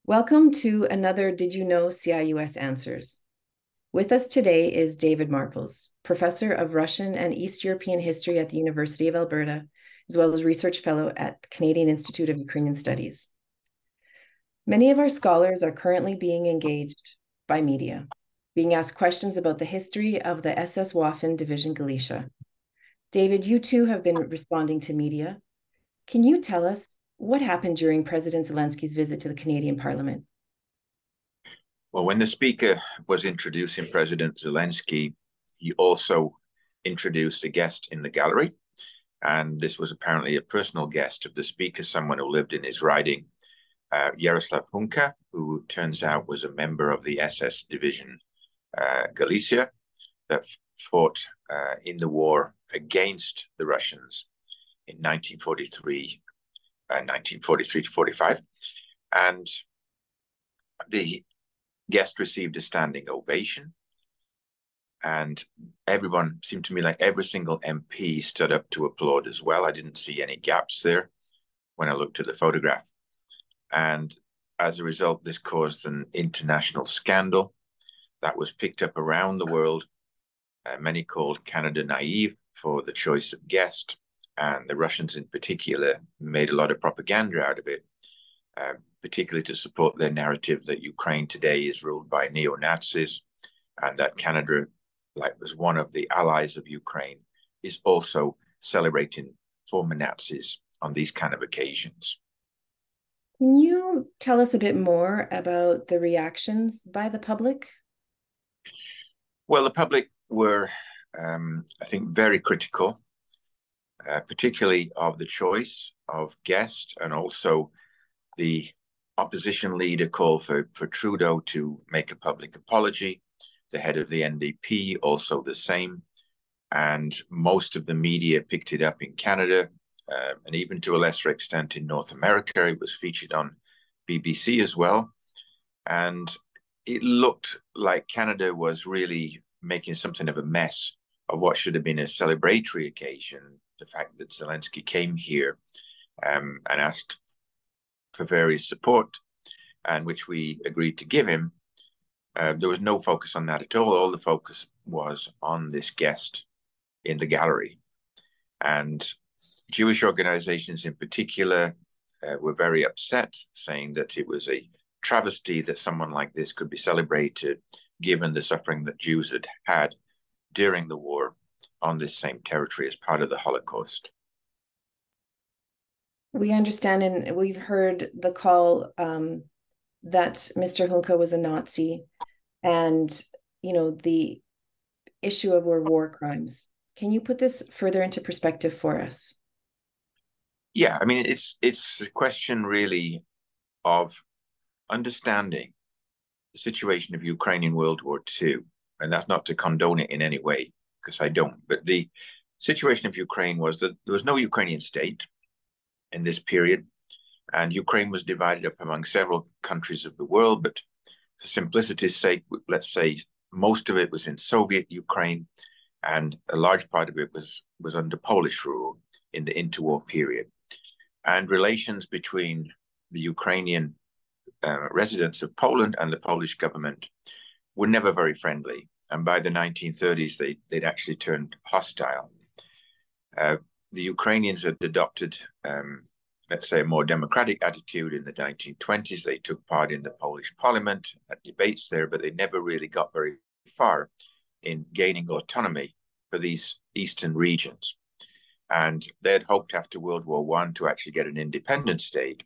Welcome to another Did You Know CIUS Answers. With us today is David Marples, Professor of Russian and East European History at the University of Alberta, as well as Research Fellow at the Canadian Institute of Ukrainian Studies. Many of our scholars are currently being engaged by media, being asked questions about the history of the SS Waffen Division Galicia. David, you too have been responding to media. Can you tell us what happened during President Zelensky's visit to the Canadian Parliament? Well, when the speaker was introducing President Zelensky, he also introduced a guest in the gallery. And this was apparently a personal guest of the speaker, someone who lived in his riding, Yaroslav Hunka, who turns out was a member of the SS Division Galicia that fought in the war against the Russians in 1943 to 45. And the guest received a standing ovation. And everyone seemed to me like every single MP stood up to applaud as well. I didn't see any gaps there when I looked at the photograph. And as a result, this caused an international scandal that was picked up around the world. Many called Canada naive for the choice of guest. And the Russians in particular made a lot of propaganda out of it, particularly to support their narrative that Ukraine today is ruled by neo-Nazis and that Canada, like was one of the allies of Ukraine, is also celebrating former Nazis on these kind of occasions. Can you tell us a bit more about the reactions by the public? Well, the public were, I think, very critical, particularly of the choice of guest, and also the opposition leader called for Trudeau to make a public apology. The head of the NDP also the same. And most of the media picked it up in Canada, and even to a lesser extent in North America. It was featured on BBC as well. And it looked like Canada was really making something of a mess of what should have been a celebratory occasion. The fact that Zelensky came here and asked for various support, and which we agreed to give him. There was no focus on that at all. All the focus was on this guest in the gallery. And Jewish organizations in particular were very upset, saying that it was a travesty that someone like this could be celebrated, given the suffering that Jews had had during the war on this same territory as part of the Holocaust. We understand and we've heard the call that Mr. Hunka was a Nazi and, the issue of war crimes. Can you put this further into perspective for us? Yeah, I mean, it's a question really of understanding the situation of Ukraine in World War II. And that's not to condone it in any way, because I don't. But the situation of Ukraine was that there was no Ukrainian state in this period, and Ukraine was divided up among several countries of the world. But for simplicity's sake, let's say most of it was in Soviet Ukraine, and a large part of it was under Polish rule in the interwar period. And relations between the Ukrainian residents of Poland and the Polish government were never very friendly. And by the 1930s, they'd actually turned hostile. The Ukrainians had adopted, let's say, a more democratic attitude in the 1920s. They took part in the Polish parliament at debates there, but they never really got very far in gaining autonomy for these eastern regions. And they had hoped after World War I to actually get an independent state,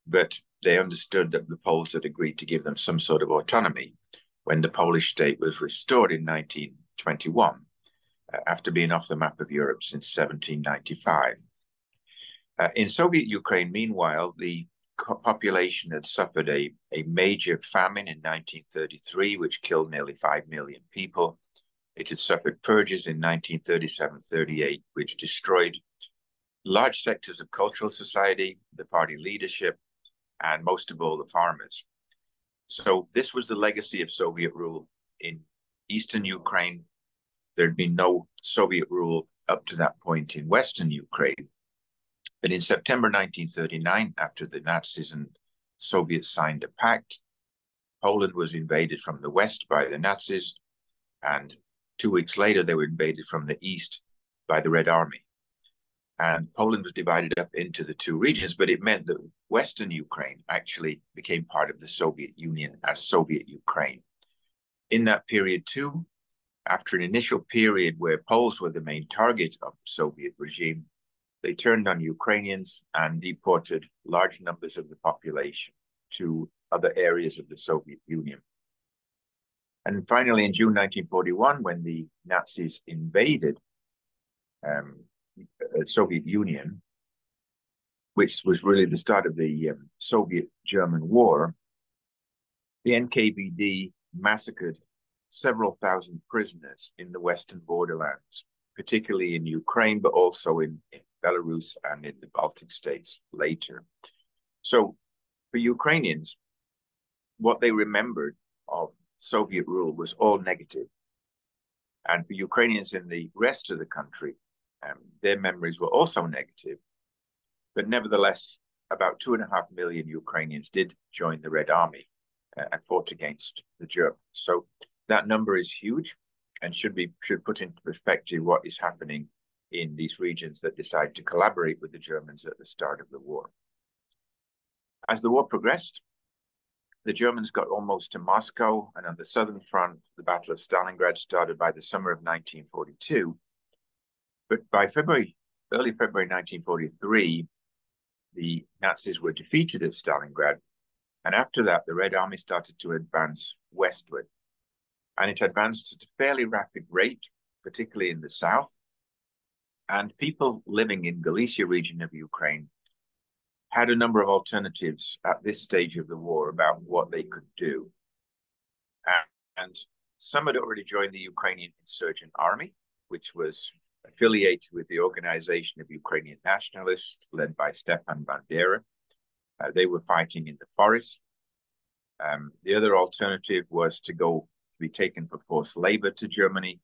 but they understood that the Poles had agreed to give them some sort of autonomy when the Polish state was restored in 1921, after being off the map of Europe since 1795. In Soviet Ukraine, meanwhile, the population had suffered a major famine in 1933, which killed nearly 5 million people. It had suffered purges in 1937-38, which destroyed large sectors of cultural society, the party leadership, and most of all, the farmers. So this was the legacy of Soviet rule in eastern Ukraine. There'd been no Soviet rule up to that point in western Ukraine. But in September 1939, after the Nazis and Soviets signed a pact. Poland was invaded from the west by the Nazis, and 2 weeks later they were invaded from the east by the Red Army. And Poland was divided up into the two regions, but it meant that Western Ukraine actually became part of the Soviet Union as Soviet Ukraine. In that period too, after an initial period where Poles were the main target of the Soviet regime, they turned on Ukrainians and deported large numbers of the population to other areas of the Soviet Union. And finally, in June 1941, when the Nazis invaded the Soviet Union, which was really the start of the Soviet-German War, the NKVD massacred several thousand prisoners in the western borderlands, particularly in Ukraine, but also in Belarus and in the Baltic states later. So for Ukrainians, what they remembered of Soviet rule was all negative. And for Ukrainians in the rest of the country, their memories were also negative. But nevertheless, about 2.5 million Ukrainians did join the Red Army and fought against the Germans. So that number is huge and should put into perspective what is happening in these regions that decide to collaborate with the Germans at the start of the war. As the war progressed, the Germans got almost to Moscow, and on the southern front, the Battle of Stalingrad started by the summer of 1942. But by early February 1943, the Nazis were defeated at Stalingrad, and after that, the Red Army started to advance westward. And it advanced at a fairly rapid rate, particularly in the south. And people living in Galicia region of Ukraine had a number of alternatives at this stage of the war about what they could do. And some had already joined the Ukrainian Insurgent Army, which was affiliated with the Organization of Ukrainian Nationalists, led by Stepan Bandera. They were fighting in the forest. The other alternative was to be taken for forced labor to Germany.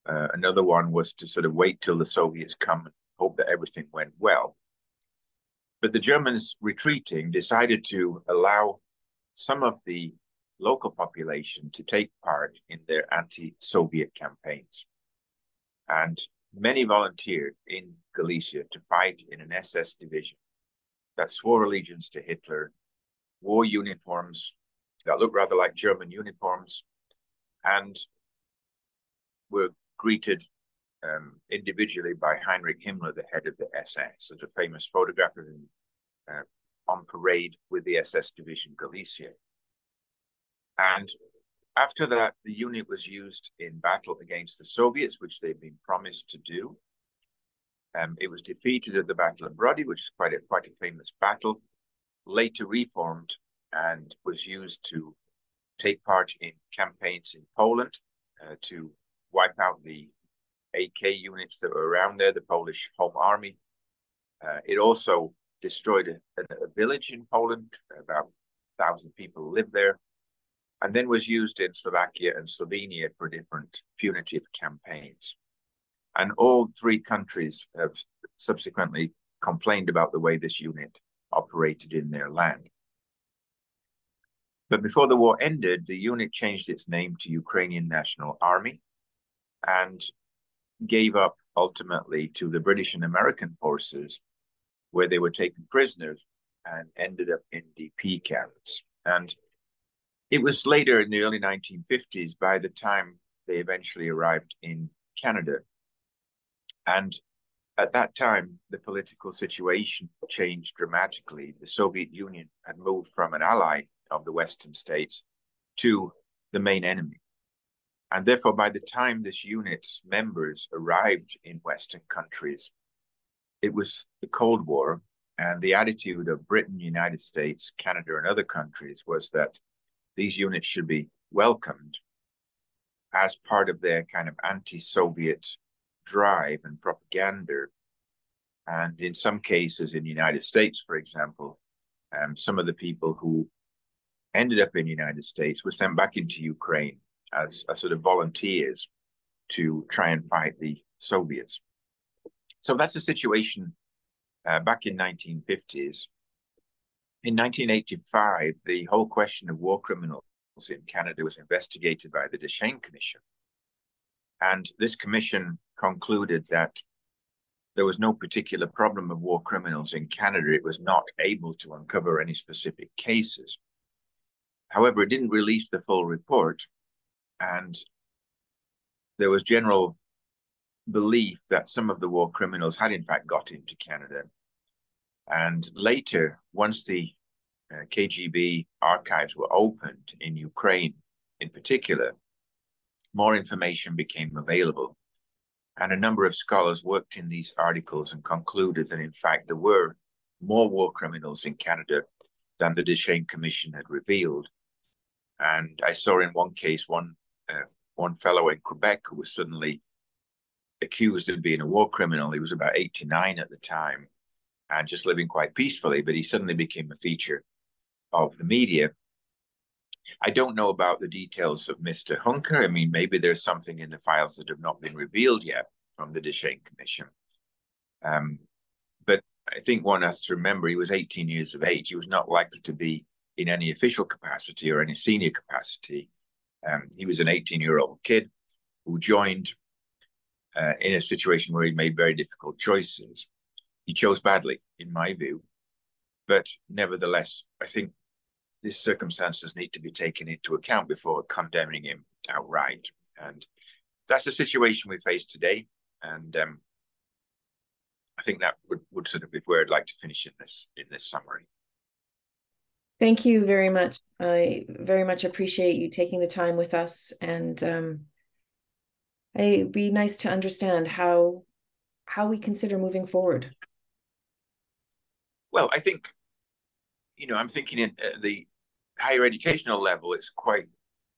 Another one was to sort of wait till the Soviets come and hope that everything went well. But the Germans retreating decided to allow some of the local population to take part in their anti-Soviet campaigns. And many volunteered in Galicia to fight in an SS division that swore allegiance to Hitler, wore uniforms that looked rather like German uniforms, and were greeted individually by Heinrich Himmler, the head of the SS. There's a famous photograph of him on parade with the SS Division Galicia. And after that, the unit was used in battle against the Soviets, which they'd been promised to do. It was defeated at the Battle of Brody, which is quite a famous battle, later reformed and was used to take part in campaigns in Poland to wipe out the AK units that were around there, the Polish Home Army. It also destroyed a village in Poland. About 1,000 people lived there, and then was used in Slovakia and Slovenia for different punitive campaigns. And all three countries have subsequently complained about the way this unit operated in their land. But before the war ended, the unit changed its name to Ukrainian National Army and gave up ultimately to the British and American forces, where they were taken prisoners and ended up in DP camps. And it was later in the early 1950s, by the time they eventually arrived in Canada. And at that time, the political situation changed dramatically. The Soviet Union had moved from an ally of the Western states to the main enemy. And therefore, by the time this unit's members arrived in Western countries, it was the Cold War, and the attitude of Britain, United States, Canada, and other countries was that these units should be welcomed as part of their kind of anti-Soviet drive and propaganda. And in some cases, in the United States, for example, some of the people who ended up in the United States were sent back into Ukraine as sort of volunteers to try and fight the Soviets. So that's the situation back in 1950s. In 1985, the whole question of war criminals in Canada was investigated by the Deschênes Commission. And this commission concluded that there was no particular problem of war criminals in Canada. It was not able to uncover any specific cases. However, it didn't release the full report, and there was general belief that some of the war criminals had in fact got into Canada. And later, once the KGB archives were opened in Ukraine in particular, more information became available. And a number of scholars worked in these articles and concluded that, in fact, there were more war criminals in Canada than the Deschênes Commission had revealed. And I saw in one case one fellow in Quebec who was suddenly accused of being a war criminal. He was about 89 at the time and just living quite peacefully, but he suddenly became a feature of the media. I don't know about the details of Mr. Hunker. I mean, maybe there's something in the files that have not been revealed yet from the Deschênes Commission. But I think one has to remember he was 18 years of age. He was not likely to be in any official capacity or any senior capacity. He was an 18-year-old kid who joined in a situation where he made very difficult choices. He chose badly, in my view. But nevertheless, I think these circumstances need to be taken into account before condemning him outright. And that's the situation we face today. And I think that would sort of be where I'd like to finish in this summary. Thank you very much. I very much appreciate you taking the time with us, and it'd be nice to understand how we consider moving forward. Well, I think, I'm thinking in the higher educational level, it's quite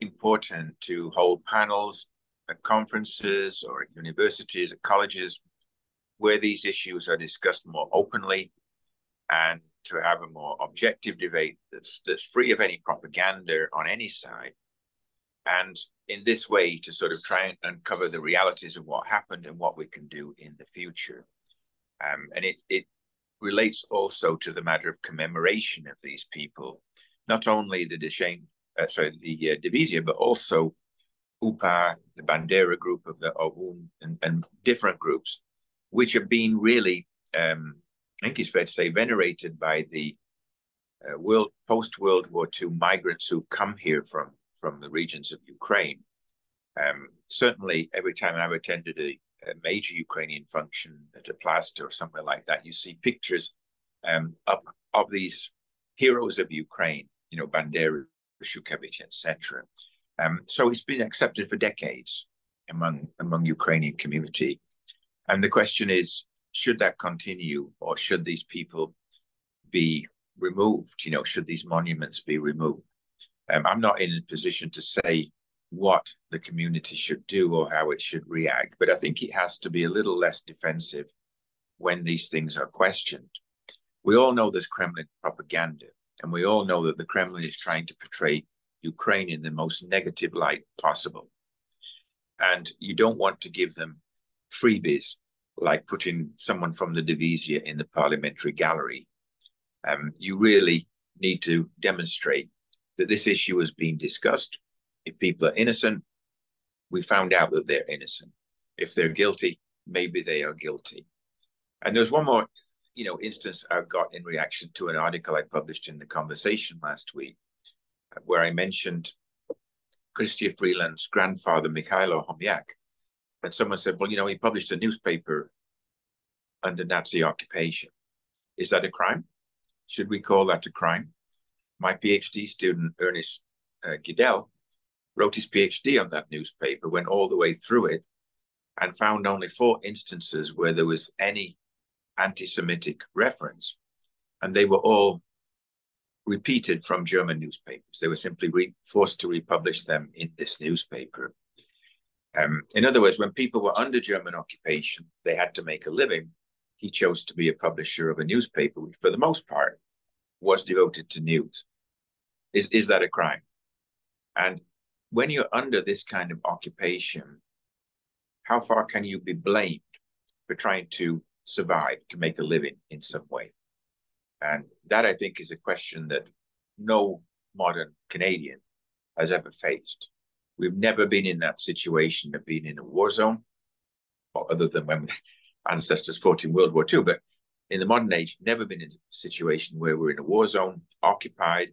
important to hold panels at conferences or at universities, at colleges, where these issues are discussed more openly, and to have a more objective debate that's free of any propaganda on any side. And in this way, to sort of try and uncover the realities of what happened and what we can do in the future. And it relates also to the matter of commemoration of these people, not only the Divizia, but also UPA, the Bandera group of the OUN, and different groups, which have been really, I think it's fair to say, venerated by the post-World War II migrants who come here from the regions of Ukraine. Certainly, every time I've attended a major Ukrainian function at a Plast or somewhere like that, you see pictures of these heroes of Ukraine, Bandera, Shukevich, etc. So it's been accepted for decades among Ukrainian community. And the question is, should that continue, or should these people be removed? Should these monuments be removed? I'm not in a position to say what the community should do or how it should react, but I think it has to be a little less defensive when these things are questioned. We all know there's Kremlin propaganda, and we all know that the Kremlin is trying to portray Ukraine in the most negative light possible. And you don't want to give them freebies like putting someone from the Divizia in the parliamentary gallery. You really need to demonstrate that this issue has been discussed. If people are innocent, we found out that they're innocent. If they're guilty, maybe they are guilty. And there's one more, instance I've got in reaction to an article I published in The Conversation last week, where I mentioned Chrystia Freeland's grandfather, Mikhailo Homyak. And someone said, well, he published a newspaper under Nazi occupation. Is that a crime? Should we call that a crime? My PhD student, Ernest Gidel, wrote his PhD on that newspaper, went all the way through it, and found only 4 instances where there was any anti-Semitic reference. And they were all repeated from German newspapers. They were simply forced to republish them in this newspaper. In other words, when people were under German occupation, they had to make a living. He chose to be a publisher of a newspaper, which for the most part was devoted to news. Is that a crime? And when you're under this kind of occupation, how far can you be blamed for trying to survive, to make a living in some way? And that, I think, is a question that no modern Canadian has ever faced. We've never been in that situation of being in a war zone, well, other than when ancestors fought in World War II. But in the modern age, never been in a situation where we're in a war zone, occupied,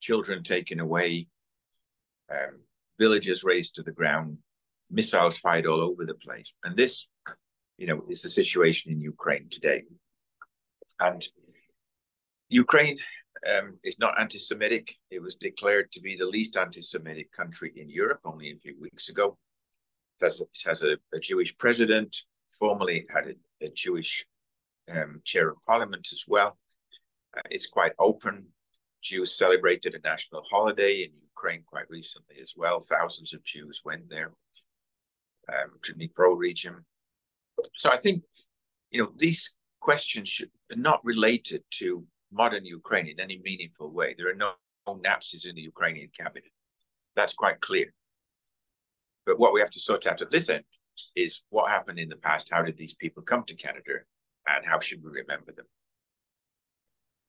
children taken away, villages razed to the ground, missiles fired all over the place. And this, is the situation in Ukraine today. And Ukraine is not anti-Semitic. It was declared to be the least anti-Semitic country in Europe only a few weeks ago. It has a Jewish president, formerly had a Jewish chair of parliament as well. It's quite open. Jews celebrated a national holiday in Ukraine quite recently as well. Thousands of Jews went there to the Dnipro region. So I think, these questions are not related to modern Ukraine in any meaningful way. There are no Nazis in the Ukrainian cabinet. That's quite clear. But what we have to sort out at this end is what happened in the past. How did these people come to Canada, and how should we remember them?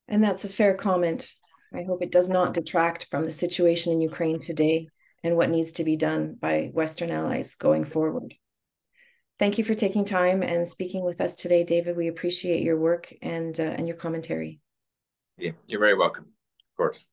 And that's a fair comment. I hope it does not detract from the situation in Ukraine today and what needs to be done by Western allies going forward. Thank you for taking time and speaking with us today, David. We appreciate your work and your commentary. Yeah, you're very welcome. Of course.